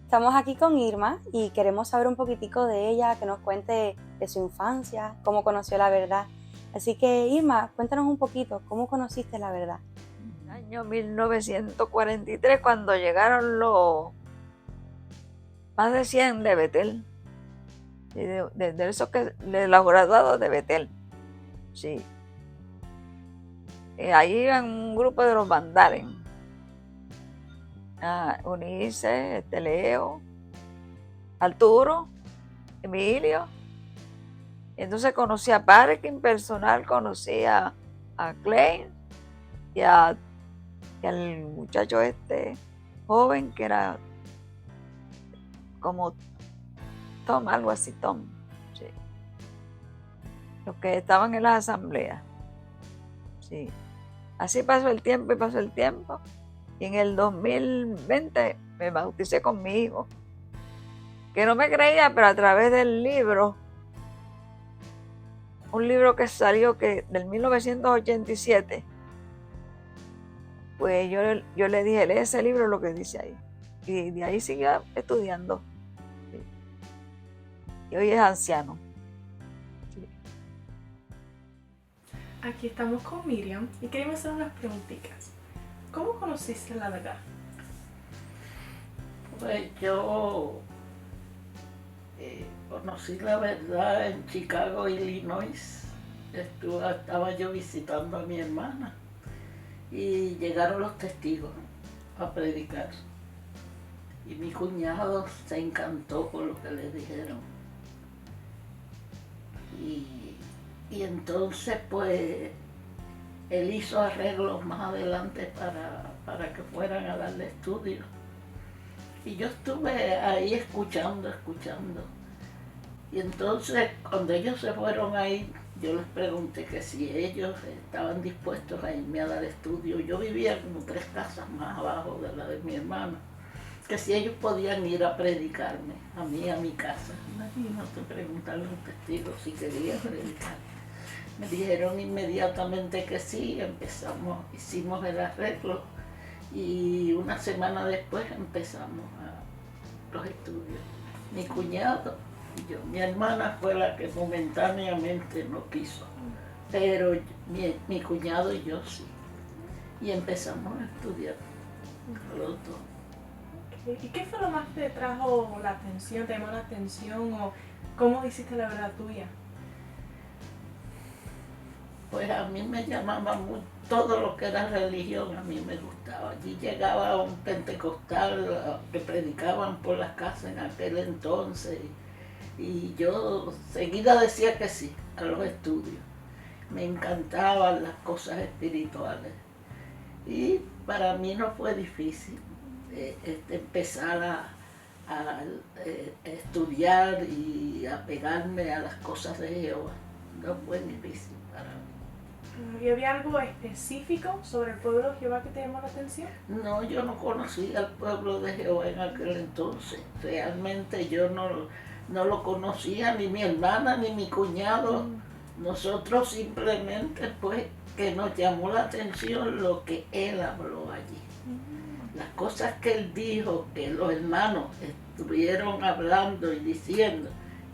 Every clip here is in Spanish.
Estamos aquí con Irma y queremos saber un poquitico de ella, que nos cuente de su infancia, cómo conoció la verdad. Así que Irma, cuéntanos un poquito, ¿cómo conociste la verdad? Año 1943, cuando llegaron los más de 100 de Betel, de esos de los graduados de Betel. Sí. Ahí iban un grupo de los Vandalen. Unice, Leo, Arturo, Emilio. Entonces conocí a Parkin personal, conocí a Klein y, y al muchacho joven que era como Tom, algo así, Tom. Sí. Los que estaban en las asambleas. Sí. Así pasó el tiempo y pasó el tiempo. Y en el 2020 me bauticé con mi hijo, que no me creía, pero a través del libro, un libro que salió del 1987, pues yo le dije, lee ese libro, lo que dice ahí. Y de ahí siguió estudiando. Sí. Y hoy es anciano. Sí. Aquí estamos con Miriam y queremos hacer unas preguntitas. ¿Cómo conociste la verdad? Pues yo conocí la verdad en Chicago, Illinois. Estaba yo visitando a mi hermana y llegaron los testigos a predicar. Y mi cuñado se encantó con lo que le dijeron. Y entonces pues él hizo arreglos más adelante para que fueran a darle estudios. Y yo estuve ahí escuchando. Y entonces cuando ellos se fueron ahí, yo les pregunté que si ellos estaban dispuestos a irme a dar estudios. Yo vivía como 3 casas más abajo de la de mi hermano. Que si ellos podían ir a predicarme, a mí, a mi casa. Imagínate preguntarle a un testigo si quería predicar. Me dijeron inmediatamente que sí, hicimos el arreglo y una semana después empezamos los estudios. Mi cuñado y yo, mi hermana fue la que momentáneamente no quiso, pero mi cuñado y yo sí. Y empezamos a estudiar los dos. ¿Y qué fue lo más que te trajo la atención, te llamó la atención o cómo hiciste la verdad tuya? Pues a mí me llamaba mucho, todo lo que era religión a mí me gustaba. Allí llegaba un pentecostal que predicaban por las casas en aquel entonces y yo seguida decía que sí a los estudios. Me encantaban las cosas espirituales y para mí no fue difícil empezar a estudiar y a pegarme a las cosas de Jehová. No fue difícil para mí. ¿Y había algo específico sobre el pueblo de Jehová que te llamó la atención? No, yo no conocía al pueblo de Jehová en aquel entonces. Realmente yo no lo conocía, ni mi hermana, ni mi cuñado. Nosotros simplemente, pues, que nos llamó la atención lo que él habló allí. Las cosas que él dijo, que los hermanos estuvieron hablando y diciendo,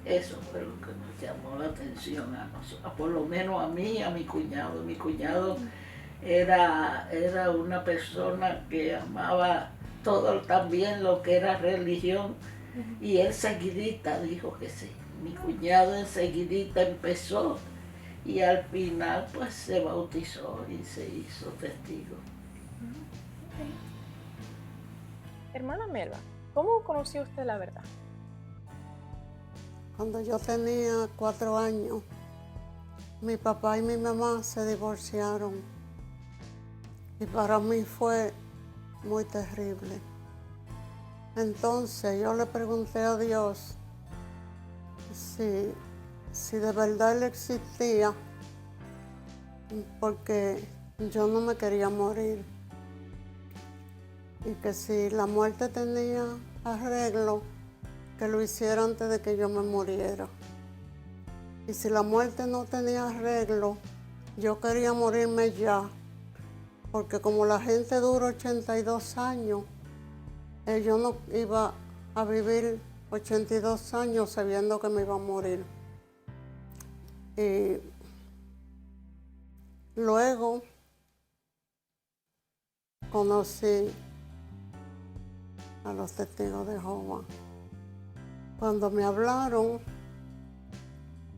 eso fue lo que nos llamó la atención a nosotros, por lo menos a mí y a mi cuñado. Mi cuñado era una persona que amaba todo también lo que era religión y él seguidita dijo que sí. Mi cuñado enseguidita empezó y al final pues se bautizó y se hizo testigo. Hermana Melba, ¿cómo conoció usted la verdad? Cuando yo tenía 4 años, mi papá y mi mamá se divorciaron y para mí fue muy terrible. Entonces yo le pregunté a Dios si de verdad Él existía, porque yo no me quería morir y que si la muerte tenía arreglo, que lo hiciera antes de que yo me muriera. Y si la muerte no tenía arreglo, yo quería morirme ya, porque como la gente dura 82 años, yo no iba a vivir 82 años sabiendo que me iba a morir. Y luego conocí a los testigos de Jehová. Cuando me hablaron,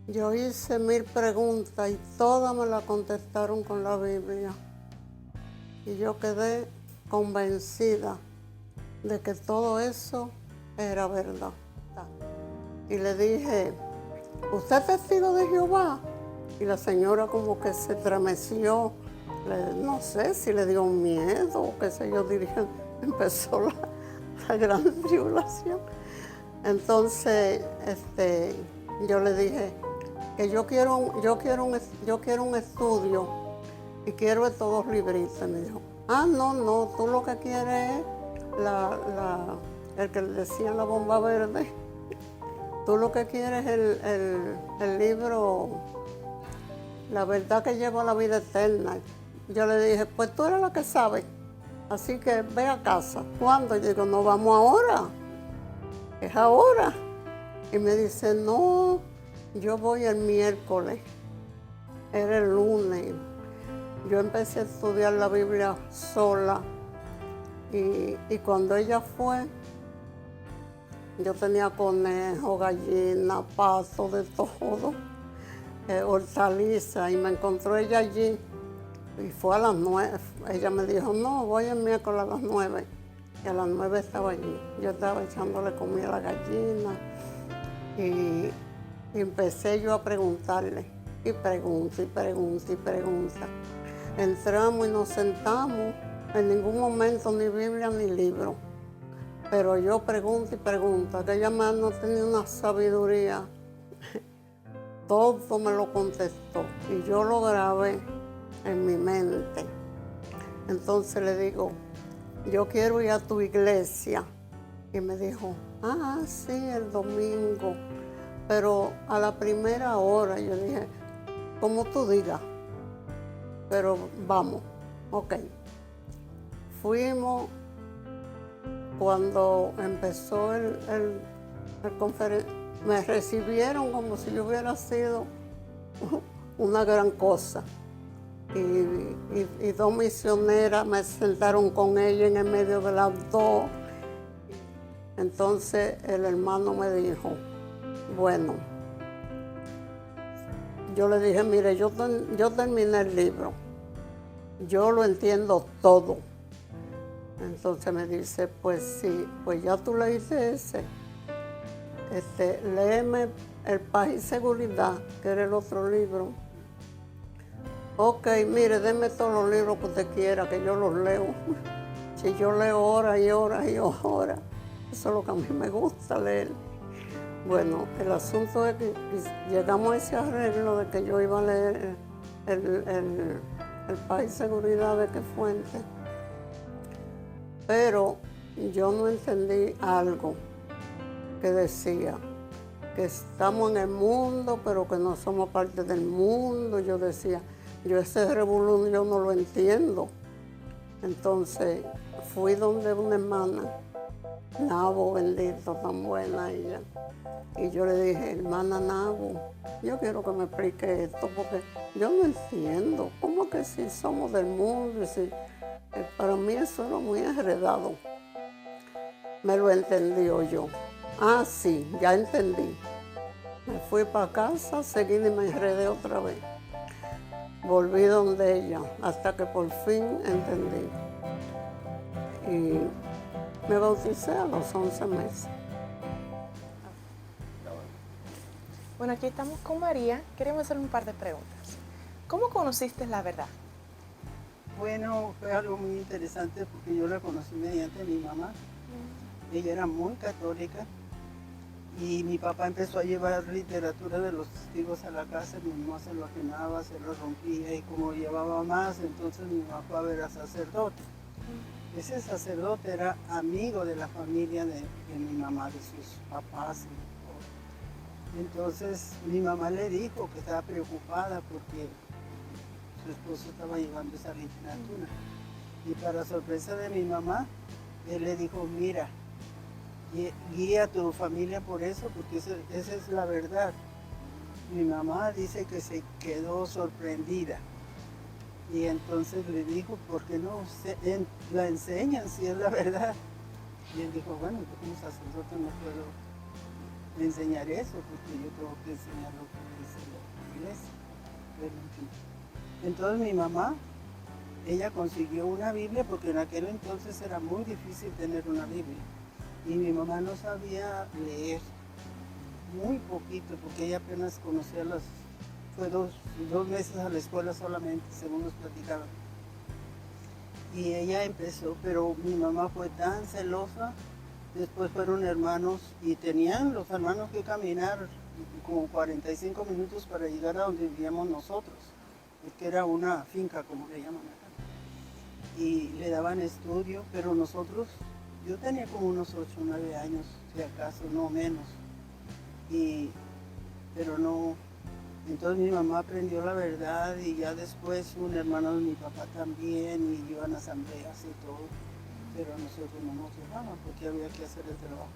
yo hice 1000 preguntas y todas me las contestaron con la Biblia. Y yo quedé convencida de que todo eso era verdad. Y le dije, ¿usted es testigo de Jehová? Y la señora como que se estremeció, no sé si le dio miedo o qué sé yo, empezó la gran tribulación. Entonces yo le dije que yo quiero un estudio y quiero todos libritos. Y me dijo, no, tú lo que quieres es el que le decían la bomba verde. Tú lo que quieres es el libro La verdad que lleva a la vida eterna. Yo le dije, pues tú eres la que sabe, así que ve a casa. ¿Cuándo? Yo digo, no, vamos ahora, es ahora. Y me dice, no, yo voy el miércoles, era el lunes. Yo empecé a estudiar la Biblia sola y cuando ella fue, yo tenía conejo, gallina, pato, de todo, hortaliza, y me encontró ella allí y fue a las 9. Ella me dijo, no, voy el miércoles a las 9. Y a las 9 estaba allí. Yo estaba echándole comida a la gallina y empecé yo a preguntarle, y pregunta. Entramos y nos sentamos, en ningún momento ni Biblia ni libro. Pero yo pregunto y pregunto, aquella mano tenía una sabiduría, todo me lo contestó y yo lo grabé en mi mente. Entonces le digo, yo quiero ir a tu iglesia. Y me dijo, sí, el domingo, pero a la primera hora. Yo dije, como tú digas, pero vamos, ok. Fuimos. Cuando empezó el conferencia, me recibieron como si yo hubiera sido una gran cosa. Y 2 misioneras me sentaron con ella en el medio de las 2. Entonces el hermano me dijo, bueno, yo le dije, mire, yo terminé el libro, yo lo entiendo todo. Entonces me dice, pues sí, pues ya tú leíste ese. Léeme El Paz y Seguridad, que era el otro libro. Ok, mire, deme todos los libros que usted quiera, que yo los leo. Si yo leo horas y horas y horas, eso es lo que a mí me gusta leer. Bueno, el asunto es que llegamos a ese arreglo de que yo iba a leer el Paz y Seguridad de qué fuente. Pero yo no entendí algo que decía que estamos en el mundo, pero que no somos parte del mundo. Yo decía, yo ese revolú yo no lo entiendo. Entonces fui donde una hermana, Nabo, bendito, tan buena ella. Y yo le dije, hermana Nabo, yo quiero que me explique esto, porque yo no entiendo. ¿Cómo que si somos del mundo? Y si, para mí eso era muy enredado. Me lo entendió yo. Sí, ya entendí. Me fui para casa, seguí y me enredé otra vez. Volví donde ella, hasta que por fin entendí. Y me bauticé a los 11 meses. Bueno, aquí estamos con María. Queremos hacer un par de preguntas. ¿Cómo conociste la verdad? Bueno, fue algo muy interesante porque yo la conocí mediante mi mamá. Ella era muy católica y mi papá empezó a llevar literatura de los testigos a la casa. Mi mamá se lo ajenaba, se lo rompía y como llevaba más, entonces mi mamá fue a ver al sacerdote. Ese sacerdote era amigo de la familia de mi mamá, de sus papás. Entonces mi mamá le dijo que estaba preocupada porque su esposo estaba llevando esa literatura. Y para sorpresa de mi mamá, él le dijo, mira, guía a tu familia por eso, porque esa es la verdad. Mi mamá dice que se quedó sorprendida. Y entonces le dijo, ¿por qué no la enseñan si es la verdad? Y él dijo, bueno, yo como sacerdote no puedo enseñar eso, porque yo tengo que enseñar lo que dice la iglesia. Pero, en fin. Entonces mi mamá, ella consiguió una Biblia, porque en aquel entonces era muy difícil tener una Biblia. Y mi mamá no sabía leer, muy poquito, porque ella apenas conocía fue dos meses a la escuela solamente, según nos platicaban. Y ella empezó, pero mi mamá fue tan celosa. Después fueron hermanos y tenían los hermanos que caminar como 45 minutos para llegar a donde vivíamos nosotros, que era una finca, como le llaman acá. Y le daban estudio, pero nosotros, yo tenía como unos 8 o 9 años, si acaso, no menos. Pero no. Entonces mi mamá aprendió la verdad y ya después un hermano de mi papá también y iban a asambleas y todo, pero a nosotros no nos dejaban porque había que hacer el trabajo.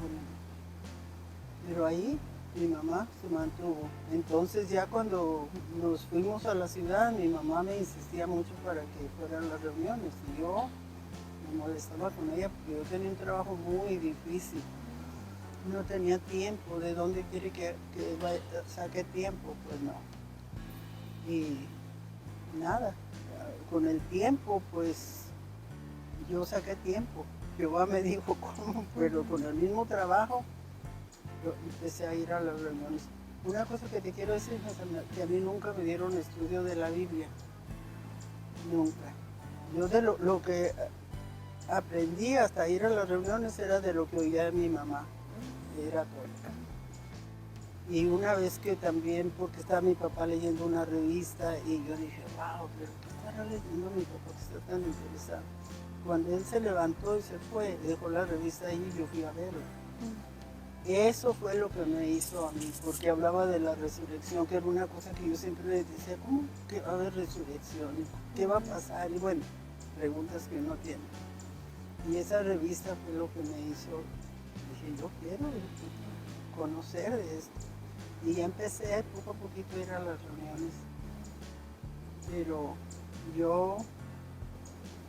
Pero ahí mi mamá se mantuvo. Entonces ya cuando nos fuimos a la ciudad, mi mamá me insistía mucho para que fueran las reuniones y yo me molestaba con ella porque yo tenía un trabajo muy difícil. No tenía tiempo. ¿De dónde quiere que saque tiempo? Pues no. Y nada, con el tiempo pues yo saqué tiempo. Jehová me dijo cómo, pero con el mismo trabajo yo empecé a ir a las reuniones. Una cosa que te quiero decir, que a mí nunca me dieron estudio de la Biblia. Nunca. Yo de lo que aprendí hasta ir a las reuniones era de lo que oía de mi mamá. Era católica. Y una vez que también, porque estaba mi papá leyendo una revista y yo dije, wow, pero ¿qué estará leyendo mi papá que está tan interesado? Cuando él se levantó y se fue, dejó la revista ahí y yo fui a verla. Eso fue lo que me hizo a mí, porque hablaba de la resurrección, que era una cosa que yo siempre les decía, ¿cómo que va a haber resurrección? ¿Qué va a pasar? Y bueno, preguntas que no tienen. Y esa revista fue lo que me hizo. Dije, yo quiero conocer de esto. Y ya empecé poco a poquito a ir a las reuniones. Pero yo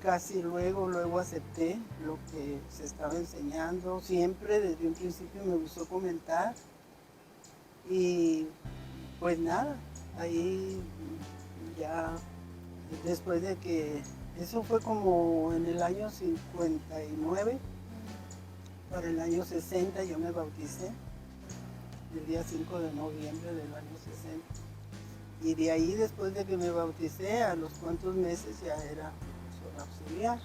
casi luego acepté lo que se estaba enseñando. Siempre desde un principio me gustó comentar. Y pues nada, ahí ya después de que, eso fue como en el año 59, para el año 60 yo me bauticé, el día 5 de noviembre del año 60. Y de ahí, después de que me bauticé, a los cuantos meses ya era profesora auxiliar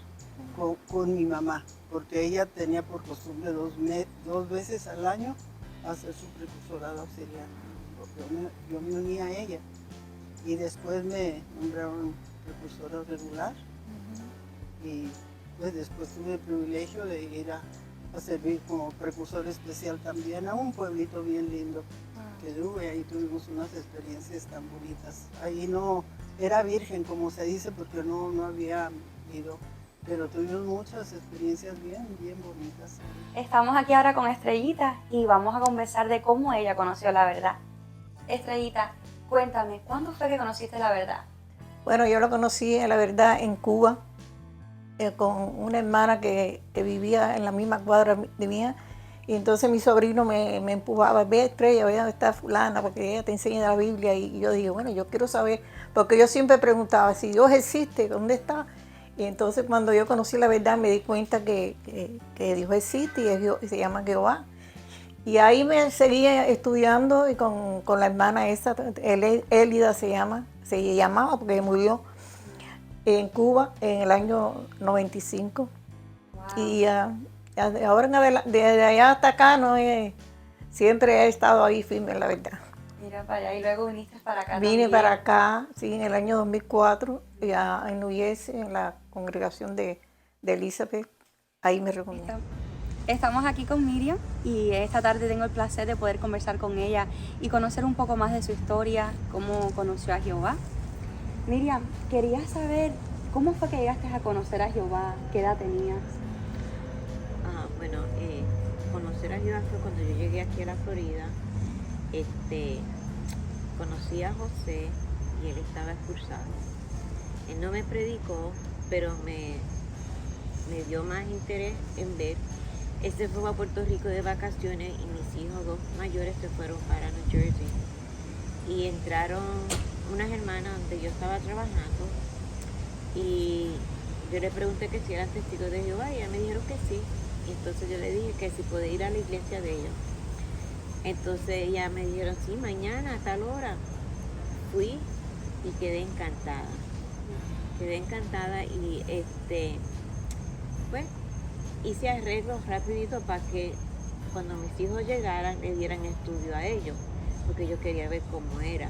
con mi mamá, porque ella tenía por costumbre dos veces al año hacer su precursorado auxiliar. Yo me uní a ella y después me nombraron precursora regular. Y pues después tuve el privilegio de ir a servir como precursor especial también a un pueblito bien lindo que tuve. Ahí tuvimos unas experiencias tan bonitas. Ahí no era virgen, como se dice, porque no había ido, pero tuvimos muchas experiencias bien bonitas. Estamos aquí ahora con Estrellita y vamos a conversar de cómo ella conoció la verdad. Estrellita, cuéntame, ¿cuándo fue que conociste la verdad? Bueno, yo lo conocí, la verdad, en Cuba, con una hermana que vivía en la misma cuadra de mía, y entonces mi sobrino me empujaba, ve Estrella, ve dónde está fulana, porque ella te enseña la Biblia, y yo dije, bueno, yo quiero saber, porque yo siempre preguntaba, si Dios existe, ¿dónde está? Y entonces cuando yo conocí la verdad me di cuenta que Dios existe y se llama Jehová. Y ahí me seguía estudiando y con la hermana esa, Élida se llamaba porque murió en Cuba en el año 95. Wow. Y ahora en adelante, desde allá hasta acá, siempre he estado ahí firme, la verdad. Mira para allá, y luego viniste para acá. Vine también. para acá, sí, en el año 2004, ya en New Jersey, en la congregación de Elizabeth, ahí me reuní. Estamos aquí con Miriam y esta tarde tengo el placer de poder conversar con ella y conocer un poco más de su historia, cómo conoció a Jehová. Miriam, quería saber cómo fue que llegaste a conocer a Jehová, qué edad tenías. Bueno, conocer a Jehová fue cuando yo llegué aquí a la Florida. Conocí a José y él estaba expulsado. Él no me predicó, pero me dio más interés en ver. Él se fue a Puerto Rico de vacaciones y mis hijos, 2 mayores, se fueron para New Jersey. Y entraron unas hermanas donde yo estaba trabajando y yo le pregunté que si eran testigos de Jehová y ellas me dijeron que sí. Y entonces yo le dije que si podía ir a la iglesia de ellos. Entonces ellas me dijeron, sí, mañana a tal hora. Fui y quedé encantada. Quedé encantada y pues hice arreglos rapidito para que cuando mis hijos llegaran le dieran estudio a ellos, porque yo quería ver cómo era.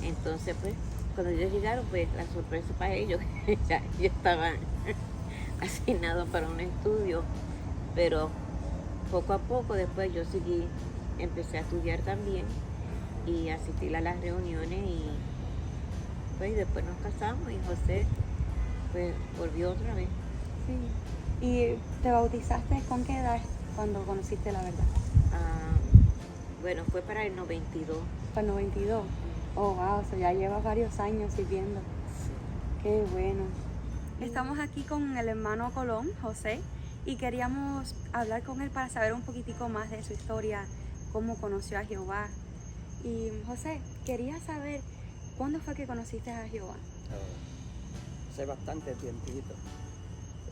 Entonces pues cuando ellos llegaron, pues la sorpresa para ellos, ya ellos estaban asignados para un estudio, pero poco a poco después yo empecé a estudiar también y asistir a las reuniones y pues después nos casamos y José pues volvió otra vez. Sí. ¿Y te bautizaste con qué edad cuando conociste la verdad? Bueno, fue para el 92. Para el 92. Oh, wow, so ya llevas varios años sirviendo. Qué bueno. Estamos aquí con el hermano Colón, José, y queríamos hablar con él para saber un poquitico más de su historia, cómo conoció a Jehová. Y José, quería saber, ¿cuándo fue que conociste a Jehová? Hace bastante tiempito.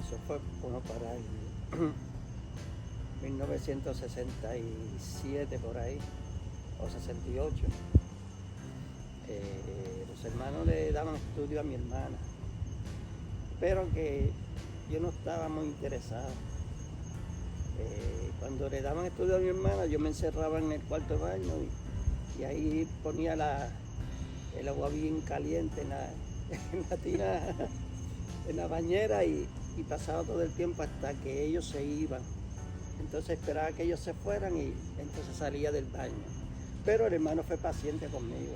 Eso fue como para el 1967 por ahí, o 68. Los hermanos le daban estudio a mi hermana, pero que yo no estaba muy interesado. Cuando le daban estudio a mi hermana, yo me encerraba en el cuarto de baño y ahí ponía el agua bien caliente en la tina, en la bañera y pasaba todo el tiempo hasta que ellos se iban. Entonces esperaba que ellos se fueran y entonces salía del baño. Pero el hermano fue paciente conmigo,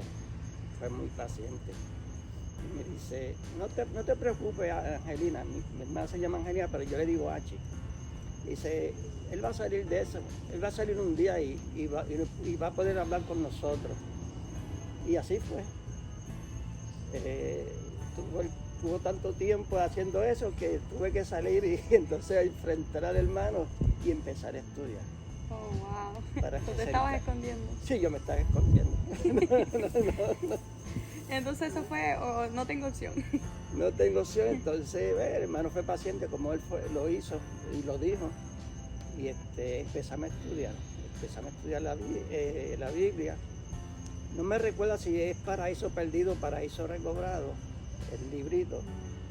fue muy paciente. Y me dice, no te preocupes, Angelina, mi hermana se llama Angelina, pero yo le digo Hachi. Dice, él va a salir de eso, él va a salir un día y va a poder hablar con nosotros. Y así fue. Tuvo tanto tiempo haciendo eso que tuve que salir y entonces enfrentar al hermano y empezar a estudiar. Oh, wow. Para ¿Tú te estabas escondiendo? Sí, yo me estaba escondiendo. No. Entonces eso fue, no tengo opción. No tengo opción, entonces el hermano fue paciente como él lo hizo y lo dijo. Y empezamos a estudiar la Biblia. No me recuerdo si es Paraíso Perdido, Paraíso Recobrado, el librito,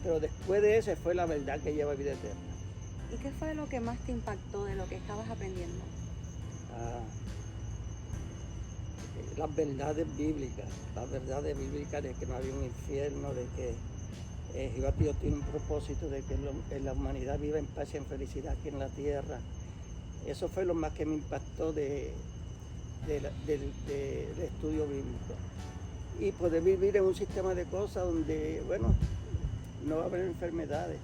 pero después de ese fue la verdad que lleva vida eterna. ¿Y qué fue lo que más te impactó de lo que estabas aprendiendo? Las verdades bíblicas de que no había un infierno, de que Jehová Dios tiene un propósito, de que la humanidad viva en paz y en felicidad aquí en la tierra. Eso fue lo más que me impactó del estudio bíblico. Y poder vivir en un sistema de cosas donde, bueno, no va a haber enfermedades,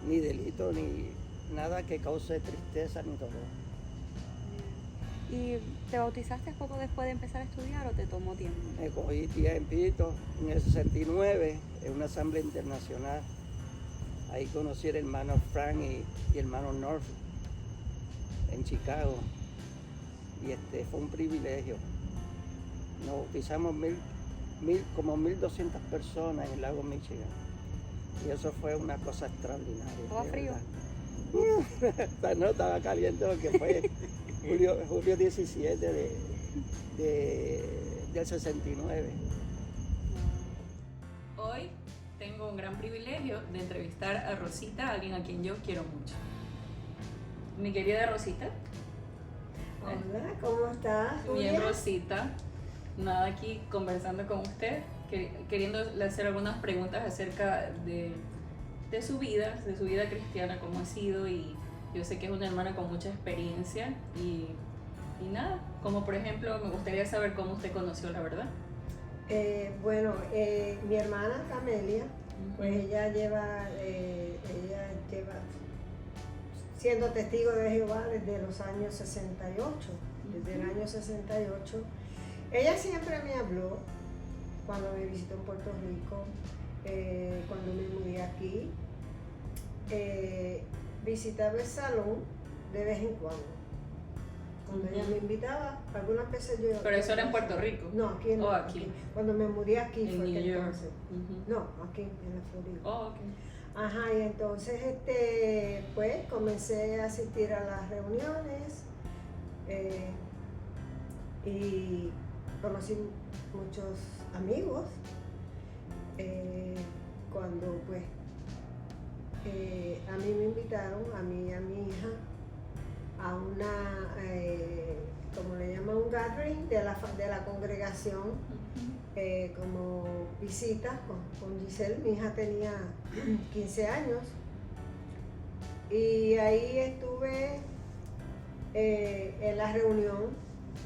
ni delitos, ni nada que cause tristeza ni dolor. ¿Y te bautizaste poco después de empezar a estudiar o te tomó tiempo? Me cogí tiempito en el 69 en una asamblea internacional. Ahí conocí al hermano Frank y el hermano North en Chicago. Y fue un privilegio. Nos bautizamos como 1.200 personas en el lago Michigan. Y eso fue una cosa extraordinaria. ¿Estaba frío? No, estaba caliente porque fue julio 17 del 69. Hoy tengo un gran privilegio de entrevistar a Rosita, alguien a quien yo quiero mucho. Mi querida Rosita. Hola, ¿cómo estás? Bien, Rosita. Nada, aquí conversando con usted, queriéndole hacer algunas preguntas acerca de su vida cristiana, cómo ha sido, y yo sé que es una hermana con mucha experiencia y nada, como por ejemplo me gustaría saber cómo usted conoció la verdad. Mi hermana Camelia, pues ella lleva siendo testigo de Jehová desde los años 68, desde el año 68. Ella siempre me habló cuando me visitó en Puerto Rico, cuando me mudé aquí. Visitaba el salón de vez en cuando. Cuando ella me invitaba, algunas veces yo... Pero eso era en Puerto Rico. No, aquí en aquí. Cuando me mudé aquí En fue New que York. entonces. No, aquí en la Florida. Oh, ok. Ajá, y entonces pues comencé a asistir a las reuniones y conocí muchos amigos cuando pues a mí me invitaron, a mí y a mi hija, a una, como le llaman, un gathering de la congregación, como visita con Giselle. Mi hija tenía 15 años y ahí estuve en la reunión,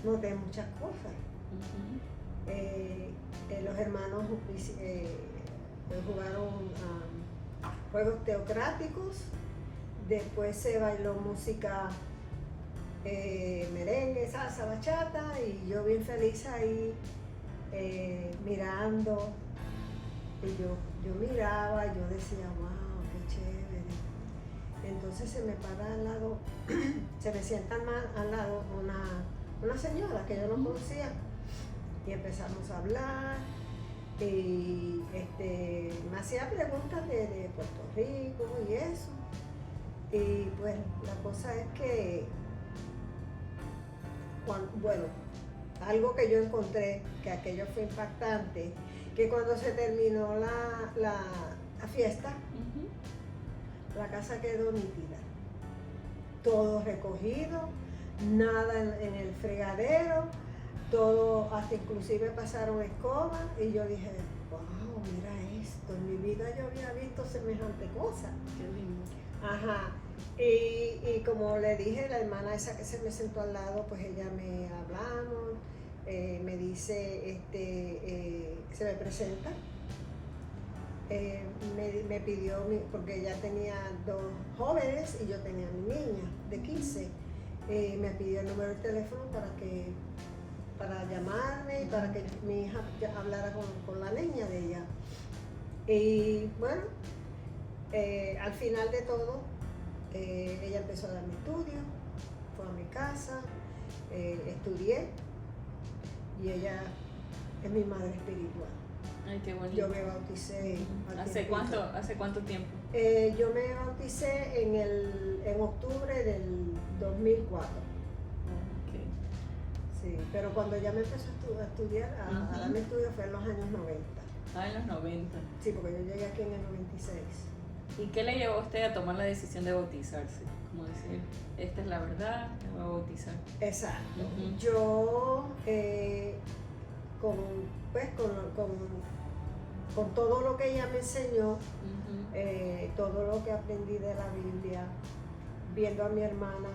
noté muchas cosas. Los hermanos jugaron juegos teocráticos, después se bailó música merengue, salsa, bachata, y yo bien feliz ahí mirando, y yo miraba, yo decía, wow, qué chévere. Entonces se me para al lado, se me sienta al lado una señora que yo no conocía, y empezamos a hablar, y me hacía preguntas de Puerto Rico y eso. Y pues la cosa es que, algo que yo encontré, que aquello fue impactante, que cuando se terminó la fiesta, la casa quedó nítida. Todo recogido, nada en el fregadero, todo, hasta inclusive pasaron escobas, y yo dije, wow, mira esto, en mi vida yo había visto semejante cosa. Qué lindo. Ajá, y como le dije, la hermana esa que se me sentó al lado, pues ella me hablamos, me dice, se me presenta, me pidió, porque ella tenía 2 jóvenes y yo tenía mi niña de 15, me pidió el número de teléfono para llamarme y para que mi hija hablara con la niña de ella. Y bueno, al final de todo, ella empezó a dar mi estudio, fue a mi casa, estudié, y ella es mi madre espiritual. Ay, qué bonito. Yo me bauticé. ¿Hace cuánto tiempo? Yo me bauticé en octubre del 2004. Okay. Sí, pero cuando ya me empezó a estudiar, a darme estudio fue en los años 90. Ah, en los 90. Sí, porque yo llegué aquí en el 96. ¿Y qué le llevó a usted a tomar la decisión de bautizarse? Como decir, esta es la verdad, me voy a bautizar. Exacto. Ujú. Yo, con todo lo que ella me enseñó, todo lo que aprendí de la Biblia, viendo a mi hermana,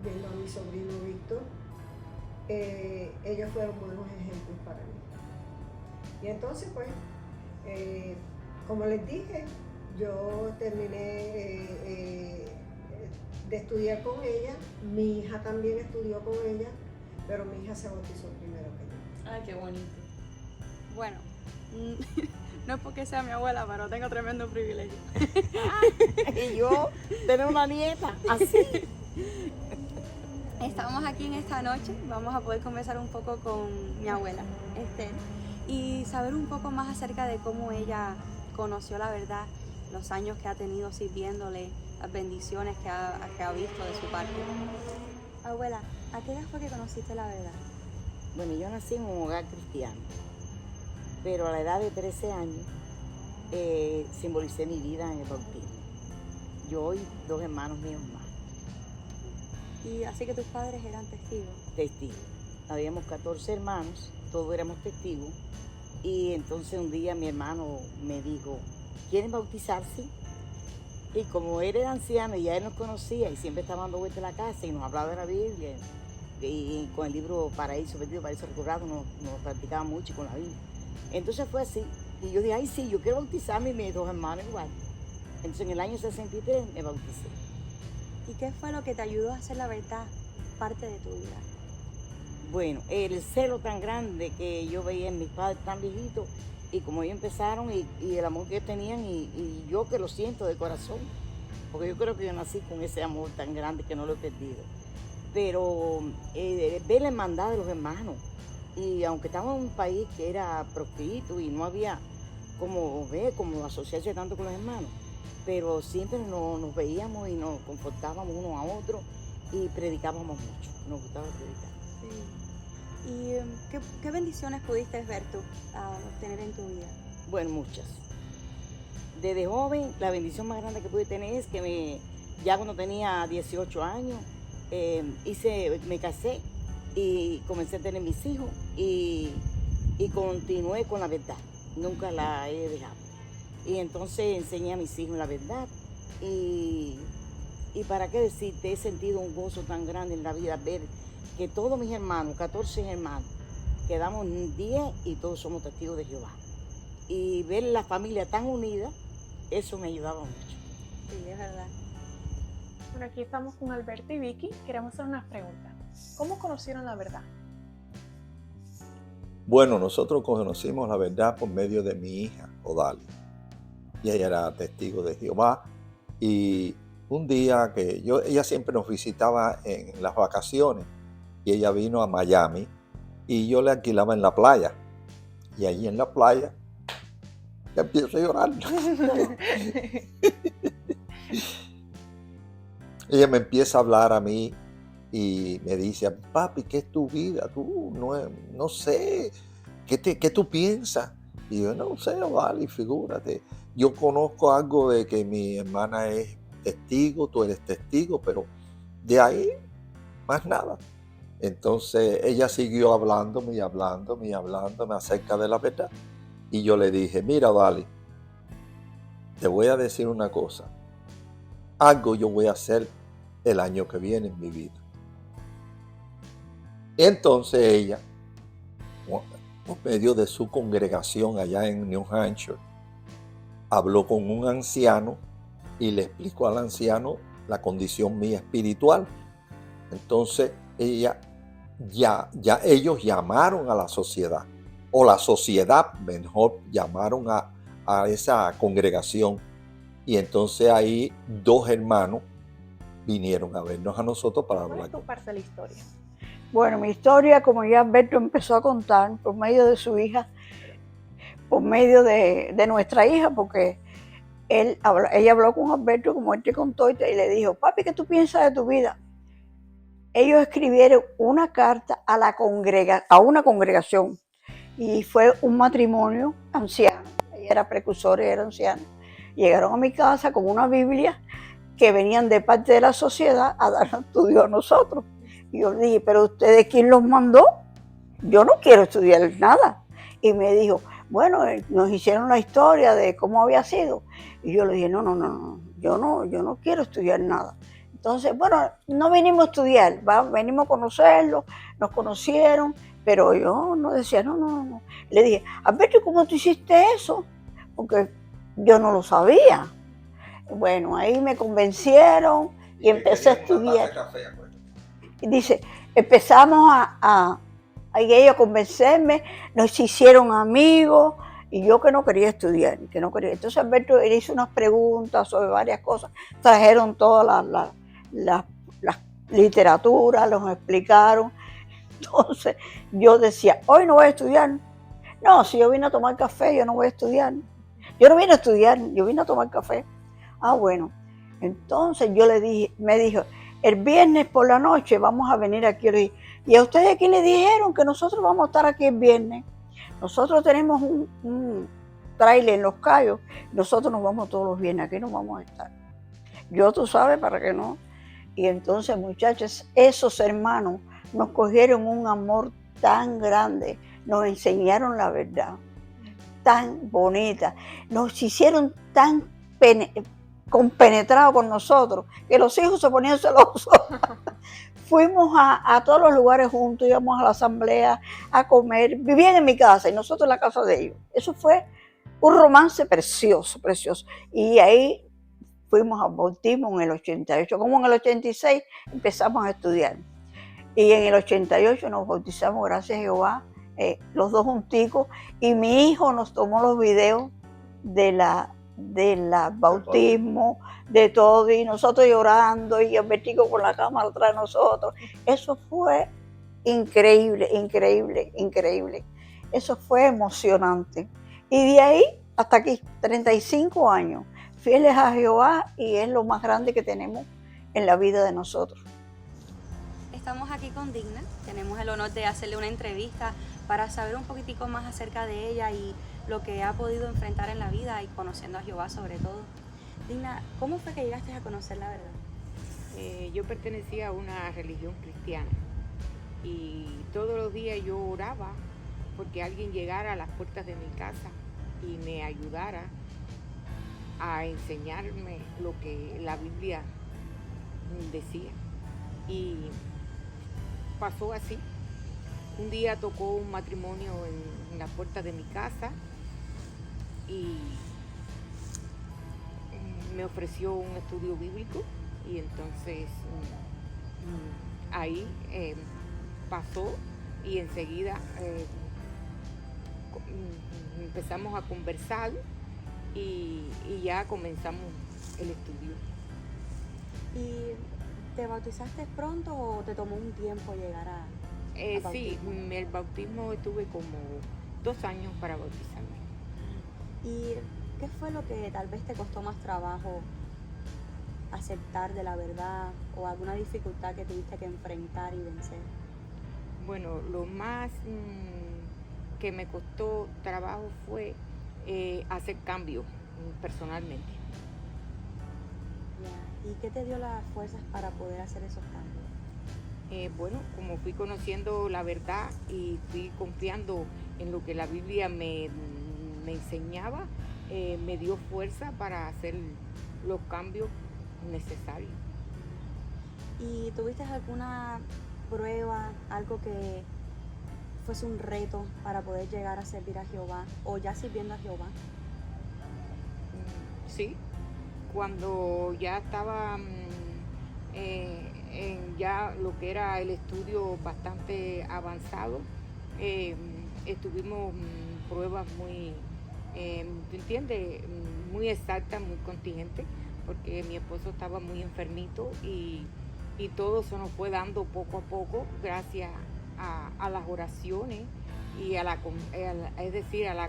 viendo a mi sobrino Víctor, ellos fueron buenos ejemplos para mí. Y entonces, pues, como les dije, yo terminé de estudiar con ella, mi hija también estudió con ella, pero mi hija se bautizó primero que yo. Ay, qué bonito. Bueno, no es porque sea mi abuela, pero tengo tremendo privilegio. Y yo, tener una nieta así. Estamos aquí en esta noche, vamos a poder conversar un poco con mi abuela, Esther, y saber un poco más acerca de cómo ella conoció la verdad, los años que ha tenido sirviéndole, las bendiciones que ha visto de su parte. Abuela, ¿a qué edad fue que conociste la verdad? Bueno, yo nací en un hogar cristiano, pero a la edad de 13 años simbolicé mi vida en el bautismo. Yo y 2 hermanos míos más. Y así que tus padres eran testigos. Testigos. Habíamos 14 hermanos, todos éramos testigos. Y entonces un día mi hermano me dijo, ¿quieren bautizarse? Y como él era anciano y ya él nos conocía y siempre estaba dando vueltas a la casa y nos hablaba de la Biblia, y con el libro Paraíso Perdido, Paraíso Recobrado nos practicaba mucho con la Biblia. Entonces fue así. Y yo dije, ay sí, yo quiero bautizarme, y mis 2 hermanos igual. Entonces en el año 63 me bauticé. ¿Y qué fue lo que te ayudó a hacer la verdad parte de tu vida? Bueno, el celo tan grande que yo veía en mis padres tan viejitos y como ellos empezaron y el amor que ellos tenían y yo que lo siento de corazón, porque yo creo que yo nací con ese amor tan grande que no lo he perdido. Pero ver la hermandad de los hermanos, y aunque estábamos en un país que era proscrito y no había como asociarse tanto con los hermanos, pero siempre nos veíamos y nos confortábamos unos a otros y predicábamos mucho, nos gustaba predicar. Sí. ¿Y qué bendiciones pudiste ver tú obtener en tu vida? Bueno, muchas. Desde joven, la bendición más grande que pude tener es que ya cuando tenía 18 años, me casé y comencé a tener mis hijos y continué con la verdad. Nunca la he dejado. Y entonces enseñé a mis hijos la verdad y para qué decirte, he sentido un gozo tan grande en la vida ver que todos mis hermanos, 14 hermanos, quedamos 10 y todos somos testigos de Jehová. Y ver la familia tan unida, eso me ayudaba mucho. Sí, es verdad. Bueno, aquí estamos con Alberto y Vicky. Queremos hacer unas preguntas. ¿Cómo conocieron la verdad? Bueno, nosotros conocimos la verdad por medio de mi hija, Odalia. Y ella era testigo de Jehová. Y un día que ella siempre nos visitaba en las vacaciones. Y ella vino a Miami y yo le alquilaba en la playa. Y allí en la playa, ya empiezo a llorar. Ella me empieza a hablar a mí y me dice, papi, ¿qué es tu vida? Tú no sé, ¿qué tú piensas? Y yo, no sé, vale, figúrate. Yo conozco algo de que mi hermana es testigo, tú eres testigo, pero de ahí, más nada. Entonces ella siguió hablándome acerca de la verdad. Y yo le dije, mira, Dali, te voy a decir una cosa. Algo yo voy a hacer el año que viene en mi vida. Entonces ella, por medio de su congregación allá en New Hampshire, habló con un anciano y le explicó al anciano la condición mía espiritual. Entonces ellos llamaron a la sociedad, o la sociedad mejor llamaron a esa congregación, y entonces ahí 2 hermanos vinieron a vernos a nosotros para hablar. ¿Cuál es tu parte de la historia? Bueno, mi historia, como ya Alberto empezó a contar, por medio de su hija, por medio de nuestra hija, porque ella habló con Alberto, como él te contó, y le dijo, papi, ¿qué tú piensas de tu vida? Ellos escribieron una carta a una congregación y fue un matrimonio anciano. Ella era precursora y era anciana. Llegaron a mi casa con una Biblia que venían de parte de la sociedad a dar estudio a nosotros. Y yo le dije, ¿pero ustedes quién los mandó? Yo no quiero estudiar nada. Y me dijo, bueno, nos hicieron la historia de cómo había sido. Y yo le dije, no, yo no quiero estudiar nada. Entonces, bueno, no venimos a estudiar, venimos a conocerlo, nos conocieron, pero yo no decía, no. Le dije, Alberto, ¿cómo tú hiciste eso? Porque yo no lo sabía. Bueno, ahí me convencieron y empecé a estudiar. Y dice, empezamos a ellos a convencerme, nos hicieron amigos, y yo que no quería estudiar, Entonces Alberto le hizo unas preguntas sobre varias cosas, trajeron todas las literaturas, los explicaron. Entonces yo decía, hoy no voy a estudiar. No, si yo vine a tomar café, yo no voy a estudiar. Yo no vine a estudiar, yo vine a tomar café. Ah, bueno. Entonces yo le dije, me dijo, el viernes por la noche vamos a venir aquí. ¿Y a ustedes quién le dijeron que nosotros vamos a estar aquí el viernes? Nosotros tenemos un trailer en Los Cayos, nosotros nos vamos todos los viernes, aquí no vamos a estar. Yo, tú sabes, para qué no. Y entonces, muchachos, esos hermanos nos cogieron un amor tan grande, nos enseñaron la verdad, tan bonita, nos hicieron tan compenetrados con nosotros, que los hijos se ponían celosos. Fuimos a todos los lugares juntos, íbamos a la asamblea a comer, vivían en mi casa y nosotros en la casa de ellos. Eso fue un romance precioso, precioso. Y ahí fuimos al bautismo en el 88. Como en el 86 empezamos a estudiar. Y en el 88 nos bautizamos, gracias a Jehová, los dos junticos. Y mi hijo nos tomó los videos de la bautismo, de todo, y nosotros llorando, y el vestido con la cámara atrás de nosotros. Eso fue increíble, increíble, increíble. Eso fue emocionante. Y de ahí hasta aquí, 35 años, fieles a Jehová, y es lo más grande que tenemos en la vida de nosotros. Estamos aquí con Digna, tenemos el honor de hacerle una entrevista para saber un poquitico más acerca de ella y lo que ha podido enfrentar en la vida y conociendo a Jehová sobre todo. Digna, ¿cómo fue que llegaste a conocer la verdad? Yo pertenecía a una religión cristiana y todos los días yo oraba porque alguien llegara a las puertas de mi casa y me ayudara a enseñarme lo que la Biblia decía. Y pasó así. Un día tocó un matrimonio en la puerta de mi casa y me ofreció un estudio bíblico, y entonces ahí pasó, y enseguida empezamos a conversar y ya comenzamos el estudio. ¿Y te bautizaste pronto o te tomó un tiempo llegar a sí, el bautismo estuve como 2 años para bautizarme. ¿Y qué fue lo que tal vez te costó más trabajo aceptar de la verdad, o alguna dificultad que tuviste que enfrentar y vencer? Bueno, lo más que me costó trabajo fue hacer cambios personalmente. ¿Y qué te dio las fuerzas para poder hacer esos cambios? Bueno, como fui conociendo la verdad y fui confiando en lo que la Biblia me enseñaba, me dio fuerza para hacer los cambios necesarios. ¿Y tuviste alguna prueba, algo que fuese un reto para poder llegar a servir a Jehová, o ya sirviendo a Jehová? Sí, cuando ya estaba en ya lo que era el estudio bastante avanzado, estuvimos pruebas muy, ¿tú entiendes? Muy exactas, muy contingentes, porque mi esposo estaba muy enfermito y todo se nos fue dando poco a poco gracias a las oraciones y a la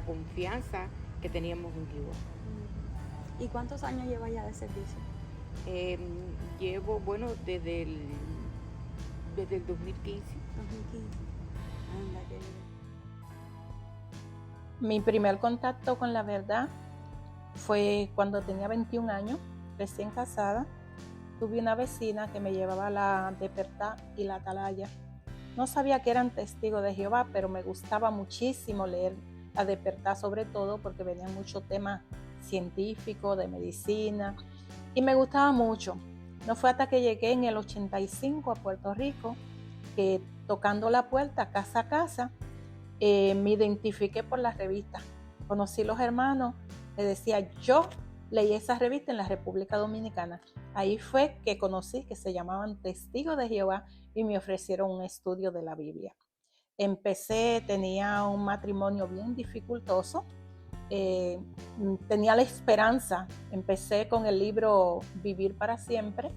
confianza que teníamos en Dios. ¿Y cuántos años llevas ya de servicio? Llevo, bueno, desde el 2015. 2015. Anda, qué bien. Mi primer contacto con la verdad fue cuando tenía 21 años, recién casada. Tuve una vecina que me llevaba a la Despertar y la Atalaya. No sabía que eran testigos de Jehová, pero me gustaba muchísimo leer la Despertar, sobre todo porque venían muchos temas científicos, de medicina, y me gustaba mucho. No fue hasta que llegué en el 85 a Puerto Rico que, tocando la puerta casa a casa, me identifiqué por las revistas. Conocí los hermanos, les decía, yo leí esa revista en la República Dominicana. Ahí fue que conocí que se llamaban Testigos de Jehová y me ofrecieron un estudio de la Biblia. Tenía un matrimonio bien dificultoso, tenía la esperanza. Empecé con el libro Vivir para Siempre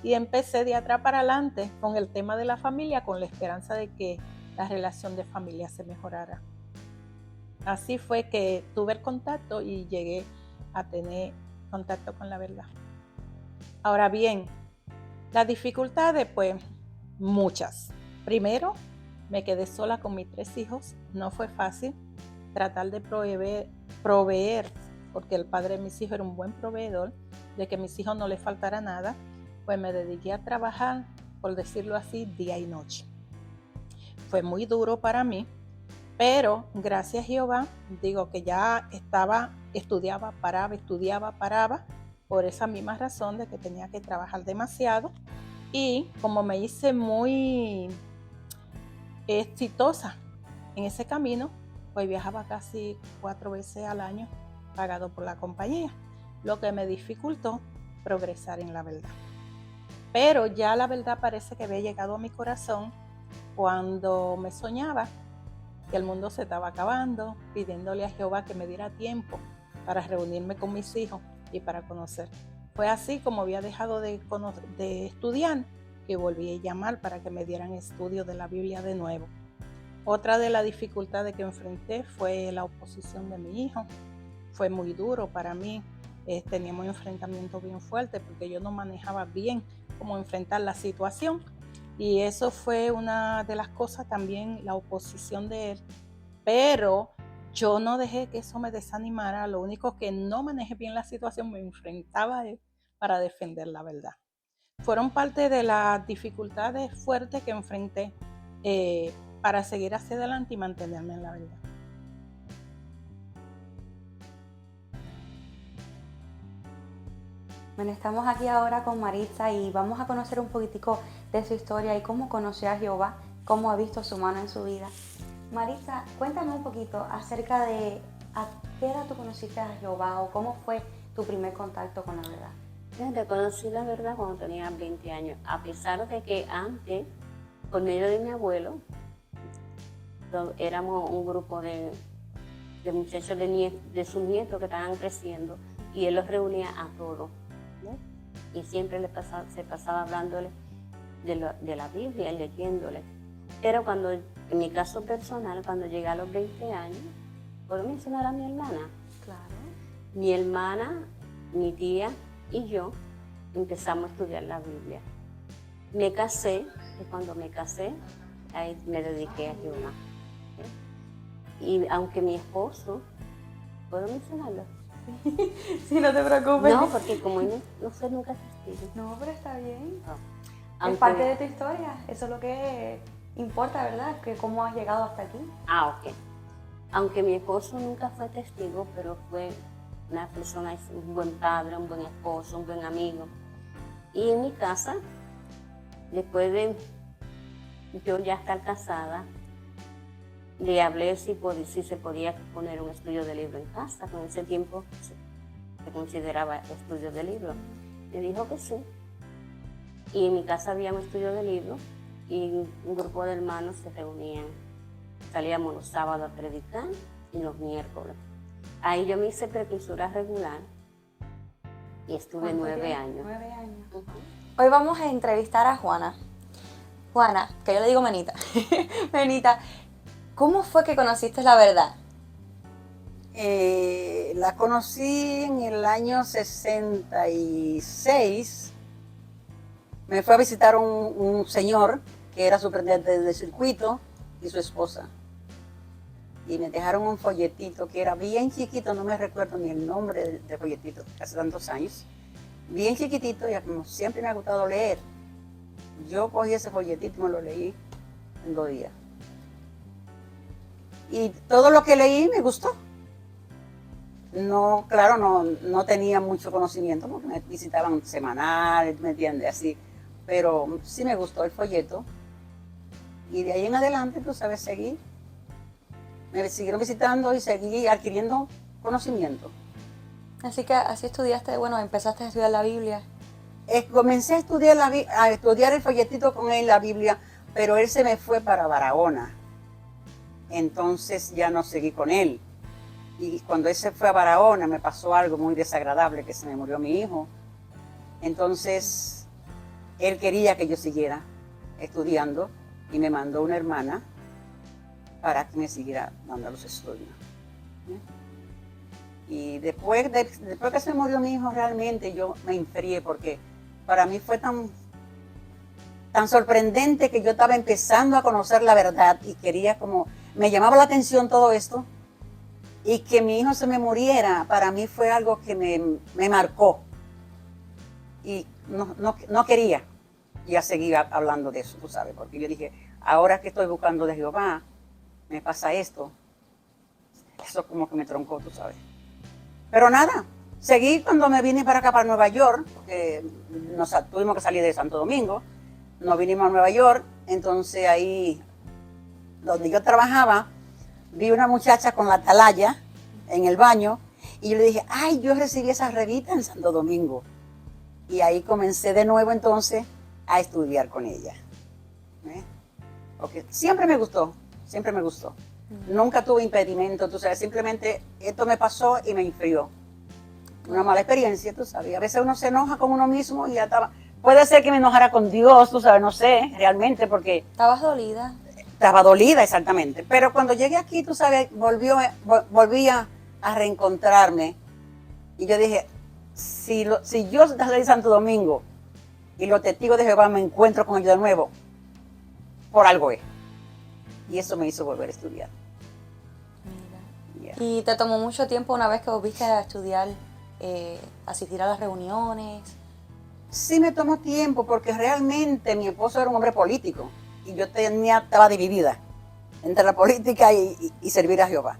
y empecé de atrás para adelante con el tema de la familia, con la esperanza de que la relación de familia se mejorara. Así fue que tuve el contacto y llegué a tener contacto con la verdad. Ahora bien, las dificultades, pues muchas. Primero, me quedé sola con mis 3 hijos. No fue fácil tratar de proveer, porque el padre de mis hijos era un buen proveedor, de que a mis hijos no les faltara nada. Pues me dediqué a trabajar, por decirlo así, día y noche. Fue muy duro para mí, pero gracias a Jehová, digo que ya estudiaba, paraba, por esa misma razón de que tenía que trabajar demasiado. Y como me hice muy exitosa en ese camino, pues viajaba casi 4 veces al año pagado por la compañía, lo que me dificultó progresar en la verdad. Pero ya la verdad parece que había llegado a mi corazón cuando me soñaba que el mundo se estaba acabando, pidiéndole a Jehová que me diera tiempo para reunirme con mis hijos y para conocer. Fue así como había dejado de estudiar que volví a llamar para que me dieran estudio de la Biblia de nuevo. Otra de las dificultades que enfrenté fue la oposición de mi hijo. Fue muy duro para mí. Teníamos un enfrentamiento bien fuerte porque yo no manejaba bien cómo enfrentar la situación. Y eso fue una de las cosas también, la oposición de él. Pero yo no dejé que eso me desanimara. Lo único que no manejé bien la situación, me enfrentaba a él para defender la verdad. Fueron parte de las dificultades fuertes que enfrenté para seguir hacia adelante y mantenerme en la verdad. Bueno, estamos aquí ahora con Maritza y vamos a conocer un poquitico de su historia y cómo conoció a Jehová, cómo ha visto su mano en su vida. Maritza, cuéntame un poquito acerca de a qué edad tú conociste a Jehová o cómo fue tu primer contacto con la verdad. Yo conocí la verdad cuando tenía 20 años, a pesar de que antes, por medio de mi abuelo, éramos un grupo de muchachos de sus nietos que estaban creciendo y él los reunía a todos, ¿no? Y siempre se pasaba hablándole de la Biblia y leyéndole. Pero cuando, en mi caso personal, cuando llegué a los 20 años, ¿puedo mencionar a mi hermana? Claro. Mi hermana, mi tía y yo empezamos a estudiar la Biblia. Me casé, y cuando me casé, ahí me dediqué a Jehová. Y aunque mi esposo, ¿puedo mencionarlo? Sí, no te preocupes. No, porque como él no fue nunca testigo. No, pero está bien. No. Es parte de tu historia, eso es lo que importa, ¿verdad? Que cómo has llegado hasta aquí. Ok. Aunque mi esposo nunca fue testigo, pero fue una persona, un buen padre, un buen esposo, un buen amigo. Y en mi casa, después de yo ya estar casada, le hablé si se podía poner un estudio de libro en casa. Con ese tiempo se consideraba estudio de libro. Me dijo que sí. Y en mi casa había un estudio de libro y un grupo de hermanos se reunían. Salíamos los sábados a predicar y los miércoles. Ahí yo me hice precursora regular y estuve 9 años. 9 años. Hoy vamos a entrevistar a Juana. Juana, que yo le digo Menita. Menita, ¿cómo fue que conociste la verdad? La conocí en el año 66. Me fue a visitar un señor que era superintendente del circuito y su esposa. Y me dejaron un folletito que era bien chiquito, no me recuerdo ni el nombre del folletito, hace tantos años. Bien chiquitito, y como siempre me ha gustado leer. Yo cogí ese folletito y me lo leí en 2 días. Y todo lo que leí me gustó. No, claro, no tenía mucho conocimiento porque me visitaban semanal, ¿me entiendes? Así. Pero sí me gustó el folleto. Y de ahí en adelante, tú sabes, seguí. Me siguieron visitando y seguí adquiriendo conocimiento. Así que así estudiaste, bueno, empezaste a estudiar la Biblia. Comencé a estudiar el folletito con él, la Biblia, pero él se me fue para Barahona. Entonces ya no seguí con él. Y cuando él se fue a Barahona me pasó algo muy desagradable, que se me murió mi hijo. Entonces él quería que yo siguiera estudiando y me mandó una hermana para que me siguiera dando los estudios. Y después que se murió mi hijo, realmente yo me enfrié porque para mí fue tan sorprendente que yo estaba empezando a conocer la verdad y quería me llamaba la atención todo esto, y que mi hijo se me muriera, para mí fue algo que me marcó. Y no quería ya seguir hablando de eso, tú sabes, porque yo dije, ahora que estoy buscando de Jehová, me pasa esto. Eso como que me troncó, tú sabes. Pero nada, seguí cuando me vine para acá, para Nueva York, porque tuvimos que salir de Santo Domingo, nos vinimos a Nueva York, entonces ahí, donde yo trabajaba, vi una muchacha con la atalaya en el baño, y yo le dije, ay, yo recibí esa revista en Santo Domingo. Y ahí comencé de nuevo entonces a estudiar con ella. Porque siempre me gustó, siempre me gustó. Nunca tuve impedimento, tú sabes, simplemente esto me pasó y me enfrió. Una mala experiencia, tú sabes. A veces uno se enoja con uno mismo y ya estaba... Puede ser que me enojara con Dios, tú sabes, no sé, realmente, porque... ¿Estabas dolida? Estaba dolida, exactamente. Pero cuando llegué aquí, tú sabes, volví a reencontrarme. Y yo dije, si yo salí de Santo Domingo y los testigos de Jehová me encuentro con ellos de nuevo, por algo es. Y eso me hizo volver a estudiar. ¿Y te tomó mucho tiempo una vez que volviste a estudiar, asistir a las reuniones? Sí me tomó tiempo porque realmente mi esposo era un hombre político y yo estaba dividida entre la política y servir a Jehová.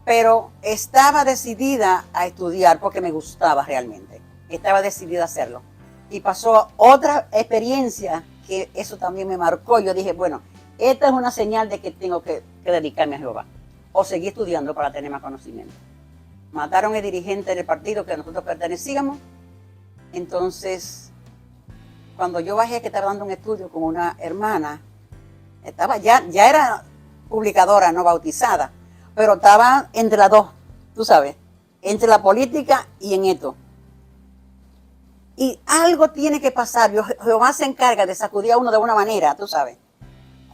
Pero estaba decidida a estudiar porque me gustaba realmente. Estaba decidida a hacerlo. Y pasó otra experiencia que eso también me marcó. Yo dije, bueno, esta es una señal de que tengo que dedicarme a Jehová o seguir estudiando para tener más conocimiento. Mataron al dirigente del partido que nosotros pertenecíamos. Entonces, cuando yo bajé, que estaba dando un estudio con una hermana, ya era publicadora, no bautizada, pero estaba entre las dos, tú sabes, entre la política y en esto. Y algo tiene que pasar, Jehová se encarga de sacudir a uno de una manera, tú sabes.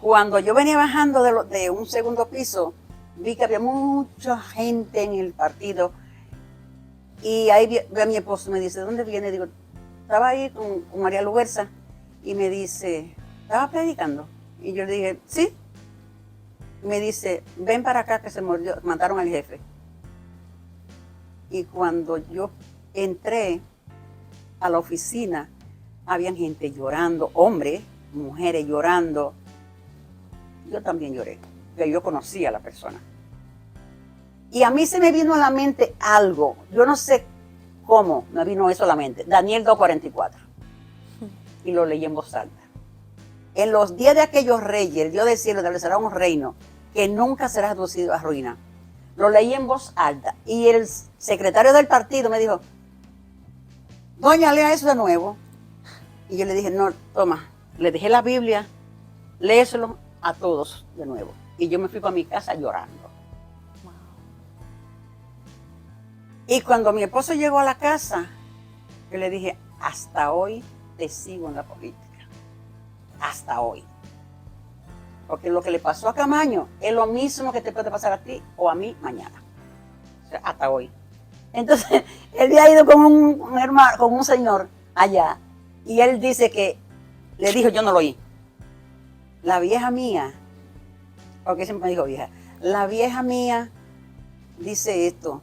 Cuando yo venía bajando de un segundo piso, vi que había mucha gente en el partido. Y ahí ve a mi esposo, me dice, ¿dónde viene? Digo, estaba ahí con María Luberza. Y me dice, ¿estaba predicando? Y yo le dije, sí. Me dice, ven para acá que mataron al jefe. Y cuando yo entré a la oficina, habían gente llorando, hombres, mujeres llorando. Yo también lloré, porque yo conocía a la persona. Y a mí se me vino a la mente algo, yo no sé cómo me vino eso a la mente. Daniel 2:44. Y lo leí en voz alta. En los días de aquellos reyes, el Dios del cielo establecerá un reino que nunca será reducido a ruina. Lo leí en voz alta. Y el secretario del partido me dijo, doña, lea eso de nuevo. Y yo le dije, no, toma, le dejé la Biblia, léeselo a todos de nuevo. Y yo me fui para mi casa llorando. Y cuando mi esposo llegó a la casa, yo le dije, hasta hoy te sigo en la política. Hasta hoy. Porque lo que le pasó a Camaño es lo mismo que te puede pasar a ti o a mí mañana. O sea, hasta hoy. Entonces, él había ido con un hermano, con un señor allá, y él dice que, le dijo, yo no lo oí. La vieja mía, porque siempre me dijo vieja, la vieja mía dice esto,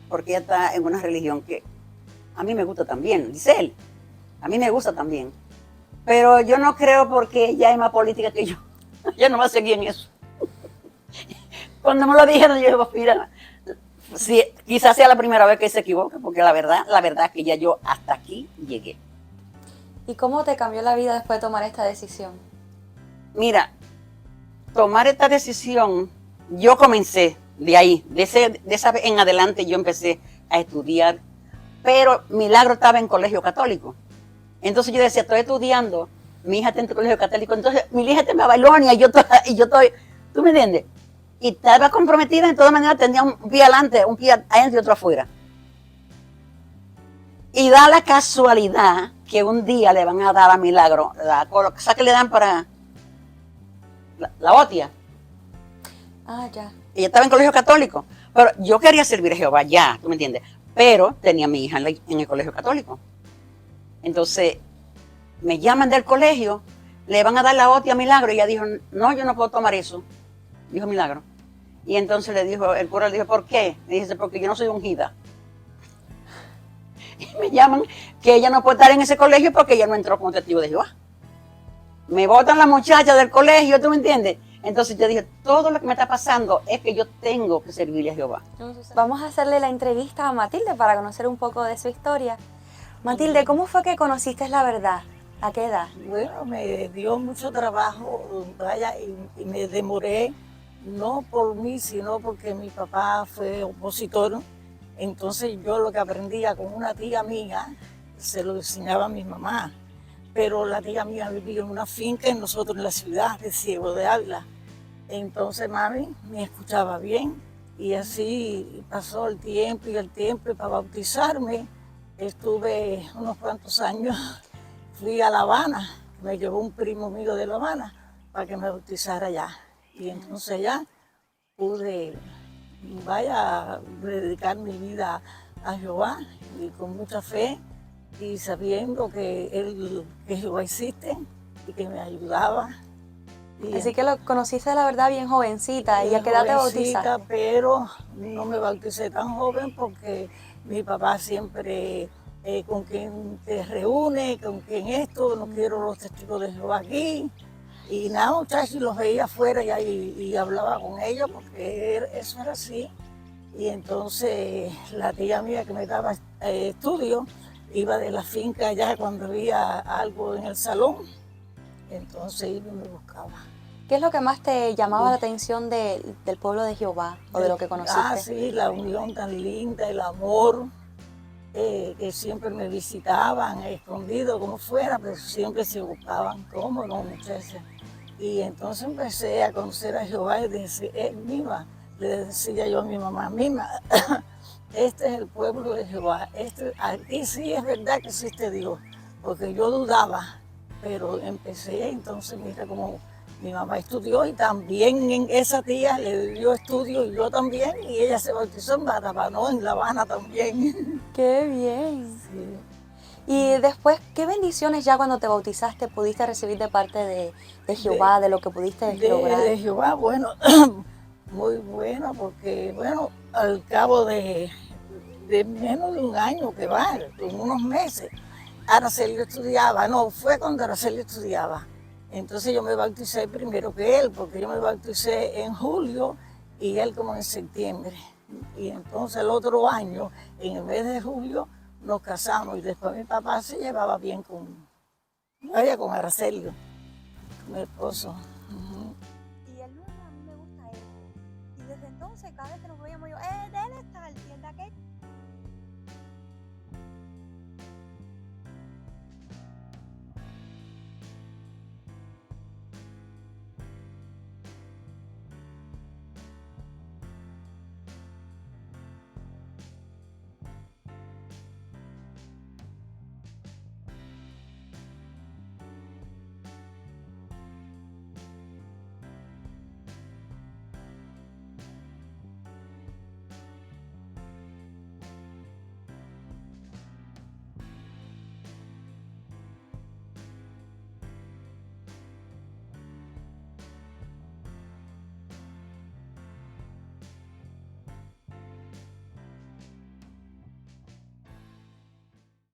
porque ella está en una religión que a mí me gusta también, dice él, a mí me gusta también, pero yo no creo porque ella es más política que yo, ella no va a seguir en eso. Cuando me lo dijeron, yo dije, pues mira, sí, quizás sea la primera vez que se equivoca, porque la verdad es que ya yo hasta aquí llegué. ¿Y cómo te cambió la vida después de tomar esta decisión? Mira, tomar esta decisión, yo comencé de ahí, de esa vez en adelante yo empecé a estudiar, pero Milagro estaba en colegio católico. Entonces yo decía, estoy estudiando, mi hija está en colegio católico, entonces mi hija está en Babilonia y yo estoy, ¿tú me entiendes? Y estaba comprometida, en todas maneras tenía un pie adelante, un pie adentro y otro afuera. Y da la casualidad que un día le van a dar a Milagro, la cosa que le dan para la OTIA. Ah, ya. Ella estaba en colegio católico, pero yo quería servir a Jehová ya, ¿tú me entiendes? Pero tenía a mi hija en el colegio católico. Entonces, me llaman del colegio, le van a dar la OTIA a Milagro, y ella dijo, no, yo no puedo tomar eso, dijo Milagro. Y entonces el cura le dijo, ¿por qué? Me dice, porque yo no soy ungida. Y me llaman que ella no puede estar en ese colegio porque ella no entró como testigo de Jehová. Me botan las muchachas del colegio, ¿tú me entiendes? Entonces yo dije, todo lo que me está pasando es que yo tengo que servirle a Jehová. Vamos a hacerle la entrevista a Matilde para conocer un poco de su historia. Matilde, ¿cómo fue que conociste la verdad? ¿A qué edad? Bueno, me dio mucho trabajo, vaya, y me demoré, no por mí, sino porque mi papá fue opositor. Entonces yo lo que aprendía con una tía mía, se lo enseñaba a mi mamá. Pero la tía mía vivía en una finca y nosotros en la ciudad de Ciego de Ávila. Entonces mami me escuchaba bien y así pasó el tiempo y para bautizarme estuve unos cuantos años. Fui a La Habana, me llevó un primo mío de La Habana para que me bautizara allá. Y entonces ya pude, dedicar mi vida a Jehová y con mucha fe y sabiendo que Jehová existe y que me ayudaba. Así que lo conociste la verdad bien jovencita. ¿Y a qué edad te bautizaste? Pero no me bauticé tan joven porque mi papá siempre, con quien te reúne, con quien esto, no quiero los testigos de Jehová aquí. Y nada, muchachos, los veía afuera y hablaba con ellos porque eso era así. Y entonces la tía mía que me daba estudio iba de la finca allá cuando había algo en el salón. Entonces iba y me buscaba. ¿Qué es lo que más te llamaba la atención del pueblo de Jehová o de lo que conociste? Sí, la unión tan linda, el amor, que siempre me visitaban, escondido como fuera, pero siempre se buscaban, ¿cómo no, muchachas? Y entonces empecé a conocer a Jehová y le decía yo a mi mamá, Mima, este es el pueblo de Jehová, aquí sí es verdad que existe Dios, porque yo dudaba, pero empecé, entonces mira como mi mamá estudió y también en esa tía le dio estudio y yo también, y ella se bautizó en Barabanó, en La Habana también. ¡Qué bien! Sí. Y después, ¿qué bendiciones ya cuando te bautizaste pudiste recibir de parte de Jehová, de lo que pudiste lograr? De Jehová, bueno, muy bueno, porque bueno, al cabo de menos de un año que va, en unos meses, Araceli estudiaba, no, fue cuando Araceli estudiaba. Entonces yo me bauticé primero que él, porque yo me bauticé en julio y él como en septiembre. Y entonces el otro año, en el mes de julio, nos casamos y después mi papá se llevaba bien con Araceli, con mi esposo. Y el nombre a mí me gusta él. Y desde entonces, cada vez que nos veíamos yo, de él está el de aquel.